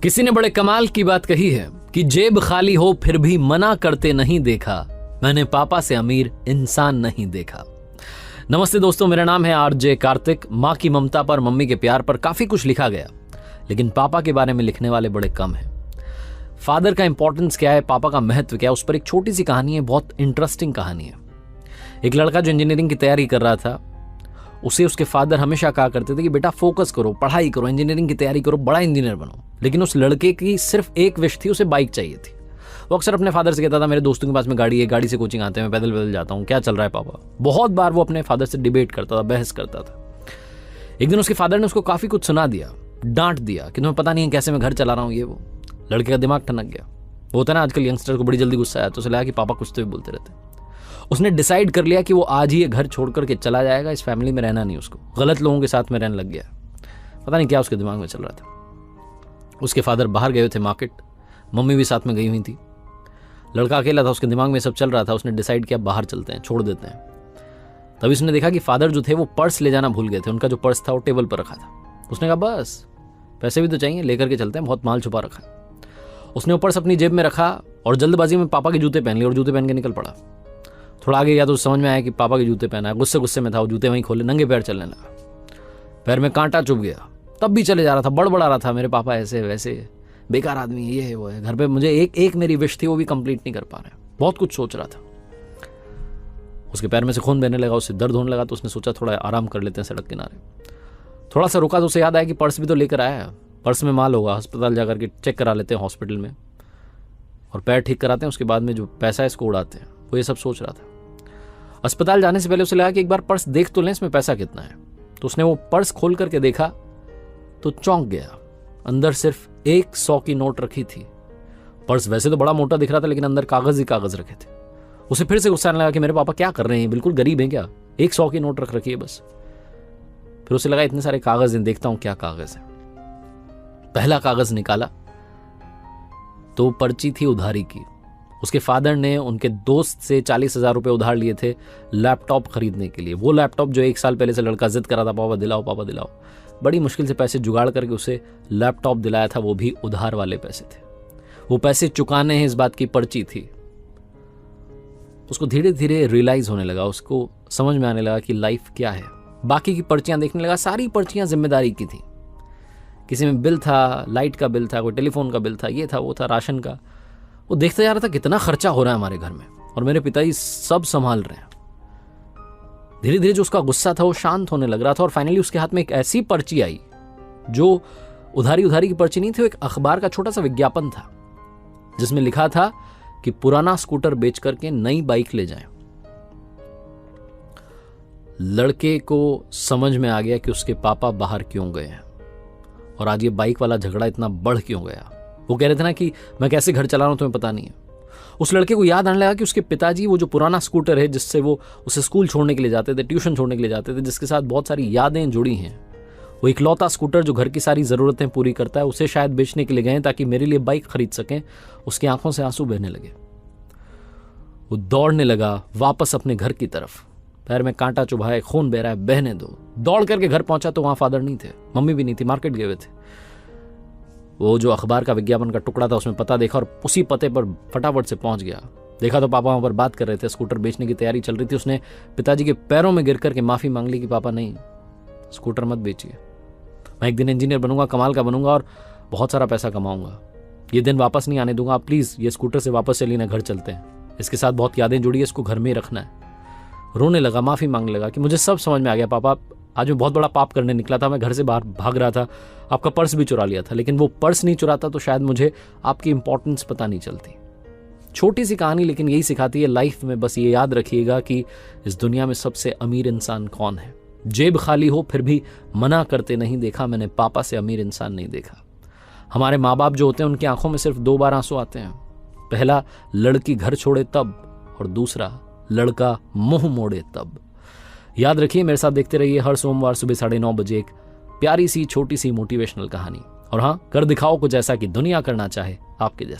किसी ने बड़े कमाल की बात कही है कि जेब खाली हो फिर भी मना करते नहीं देखा, मैंने पापा से अमीर इंसान नहीं देखा। नमस्ते दोस्तों, मेरा नाम है आरजे कार्तिक। माँ की ममता पर, मम्मी के प्यार पर काफी कुछ लिखा गया, लेकिन पापा के बारे में लिखने वाले बड़े कम हैं। फादर का इंपॉर्टेंस क्या है, पापा का महत्व क्या है, उस पर एक छोटी सी कहानी है, बहुत इंटरेस्टिंग कहानी है। एक लड़का जो इंजीनियरिंग की तैयारी कर रहा था, उसे उसके फादर हमेशा कहा करते थे कि बेटा फोकस करो, पढ़ाई करो, इंजीनियरिंग की तैयारी करो, बड़ा इंजीनियर बनो। लेकिन उस लड़के की सिर्फ एक विश थी, उसे बाइक चाहिए थी। वो अक्सर अपने फादर से कहता था, मेरे दोस्तों के पास में गाड़ी है, गाड़ी से कोचिंग आते हैं, मैं पैदल पैदल जाता हूँ, क्या चल रहा है पापा। बहुत बार वो अपने फादर से डिबेट करता था, बहस करता था। एक दिन उसके फादर ने उसको काफी कुछ सुना दिया, डांट दिया कि तुम्हें पता नहीं है कैसे मैं घर चला रहा हूँ, ये वो। लड़के का दिमाग ठनक गया। वो होता है ना, आजकल यंगस्टर को बड़ी जल्दी गुस्सा आया, तो उसे लगा कि पापा कुछ तो भी बोलते रहते। उसने डिसाइड कर लिया कि वो आज ही ये घर छोड़ करके चला जाएगा, इस फैमिली में रहना नहीं उसको, गलत लोगों के साथ में रहने लग गया। पता नहीं क्या उसके दिमाग में चल रहा था। उसके फादर बाहर गए थे मार्केट, मम्मी भी साथ में गई हुई थी। लड़का अकेला था, उसके दिमाग में सब चल रहा था। उसने डिसाइड किया बाहर चलते हैं, छोड़ देते हैं। तभी उसने देखा कि फादर जो थे वो पर्स ले जाना भूल गए थे। उनका जो पर्स था वो टेबल पर रखा था। उसने कहा बस पैसे भी तो चाहिए, लेकर के चलते हैं, बहुत माल छुपा रखा है। उसने वो पर्स अपनी जेब में रखा और जल्दबाजी में पापा के जूते पहन लिए और जूते पहन के निकल पड़ा। थोड़ा आगे गया तो समझ में आया कि पापा के जूते पहना है। गुस्से में था, वो जूते वहीं खोले, नंगे पैर चलने लगा। पैर में कांटा चुभ गया, तब भी चले जा रहा था, बड़बड़ा रहा था, मेरे पापा ऐसे वैसे, बेकार आदमी है, ये है वो है। घर पे मुझे एक मेरी विश थी, वो भी कंप्लीट नहीं कर पा रहे। बहुत कुछ सोच रहा था। उसके पैर में से खून बहने लगा, उससे दर्द होने लगा। तो उसने सोचा थोड़ा आराम कर लेते हैं सड़क किनारे। थोड़ा सा रुका तो उसे याद आया कि पर्स भी तो लेकर आया है, पर्स में माल होगा, अस्पताल जाकर के चेक करा लेते हैं हॉस्पिटल में, और पैर ठीक कराते हैं, उसके बाद में जो पैसा है इसको उड़ाते हैं। वो ये सब सोच रहा था। अस्पताल जाने से पहले उसे लगा कि एक बार पर्स देख तो लें, इसमें पैसा कितना है। तो उसने वो पर्स खोल करके देखा तो चौंक गया। अंदर सिर्फ 100 की नोट रखी थी। पर्स वैसे तो बड़ा मोटा दिख रहा था, लेकिन अंदर कागज ही कागज रखे थे। उसे फिर से गुस्सा आने लगा कि मेरे पापा क्या कर रहे हैं, बिल्कुल गरीब हैं क्या, 100 की नोट रख रखी है बस। फिर उसे लगा इतने सारे कागज हैं, देखता हूं क्या कागज है। पहला कागज निकाला तो पर्ची थी उधारी की। उसके फादर ने उनके दोस्त से 40,000 रुपए उधार लिए थे लैपटॉप खरीदने के लिए। वो लैपटॉप जो 1 साल पहले से लड़का जिद करा था, पापा दिलाओ पापा दिलाओ। बड़ी मुश्किल से पैसे जुगाड़ करके उसे लैपटॉप दिलाया था, वो भी उधार वाले पैसे थे। वो पैसे चुकाने हैं, इस बात की पर्ची थी। उसको धीरे धीरे रियलाइज होने लगा, उसको समझ में आने लगा कि लाइफ क्या है। बाकी की पर्चियां देखने लगा, सारी पर्चियां जिम्मेदारी की थी। किसी में बिल था, लाइट का बिल था, कोई टेलीफोन का बिल था, ये था वो था, राशन का। वो देखता जा रहा था कितना खर्चा हो रहा है हमारे घर में, और मेरे पिताजी सब संभाल रहे हैं। धीरे धीरे जो उसका गुस्सा था वो शांत होने लग रहा था। और फाइनली उसके हाथ में एक ऐसी पर्ची आई जो उधारी की पर्ची नहीं थी, वो एक अखबार का छोटा सा विज्ञापन था, जिसमें लिखा था कि पुराना स्कूटर बेच करके नई बाइक ले जाएं। लड़के को समझ में आ गया कि उसके पापा बाहर क्यों गए हैं, और आज ये बाइक वाला झगड़ा इतना बढ़ क्यों गया। वो कह रहे थे ना कि मैं कैसे घर चला रहा हूं तुम्हें पता नहीं है। उस लड़के को याद आने लगा कि उसके पिताजी वो जो पुराना स्कूटर है, जिससे वो उसे स्कूल छोड़ने के लिए जाते थे, ट्यूशन छोड़ने के लिए जाते थे, जिसके साथ बहुत सारी यादें जुड़ी हैं, वो इकलौता स्कूटर जो घर की सारी ज़रूरतें पूरी करता है, उसे शायद बेचने के लिए गए ताकि मेरे लिए बाइक खरीद सकें। उसकी आंखों से आंसू बहने लगे। वो दौड़ने लगा वापस अपने घर की तरफ। पैर में कांटा चुभा है, खून बह रहा है, बहने दो। दौड़ करके घर पहुंचा तो वहां फादर नहीं थे, मम्मी भी नहीं थी, मार्केट गए हुए थे। वो जो अखबार का विज्ञापन का टुकड़ा था उसमें पता देखा और उसी पते पर फटाफट से पहुंच गया। देखा तो पापा वहां पर बात कर रहे थे, स्कूटर बेचने की तैयारी चल रही थी। उसने पिताजी के पैरों में गिर करके माफी मांग ली कि पापा नहीं, स्कूटर मत बेचिए, मैं एक दिन इंजीनियर बनूंगा, कमाल का बनूंगा और बहुत सारा पैसा कमाऊंगा। ये दिन वापस नहीं आने दूंगा, आप प्लीज ये स्कूटर से वापस चलिए ना, घर चलते हैं, इसके साथ बहुत यादें जुड़ी है, इसको घर में ही रखना है। रोने लगा, माफी मांगने लगा कि मुझे सब समझ में आ गया पापा, आज मैं बहुत बड़ा पाप करने निकला था, मैं घर से बाहर भाग रहा था, आपका पर्स भी चुरा लिया था, लेकिन वो पर्स नहीं चुराता तो शायद मुझे आपकी इंपॉर्टेंस पता नहीं चलती। छोटी सी कहानी, लेकिन यही सिखाती है लाइफ में। बस ये याद रखिएगा कि इस दुनिया में सबसे अमीर इंसान कौन है। जेब खाली हो फिर भी मना करते नहीं देखा, मैंने पापा से अमीर इंसान नहीं देखा। हमारे माँ बाप जो होते हैं उनकी आंखों में सिर्फ 2 बार आंसू आते हैं। पहला लड़की घर छोड़े तब, और दूसरा लड़का मुंह मोड़े तब। याद रखिए, मेरे साथ देखते रहिए हर सोमवार सुबह 9:30 बजे एक प्यारी सी छोटी सी मोटिवेशनल कहानी। और हाँ, कर दिखाओ कुछ ऐसा कि दुनिया करना चाहे आपके जैसा।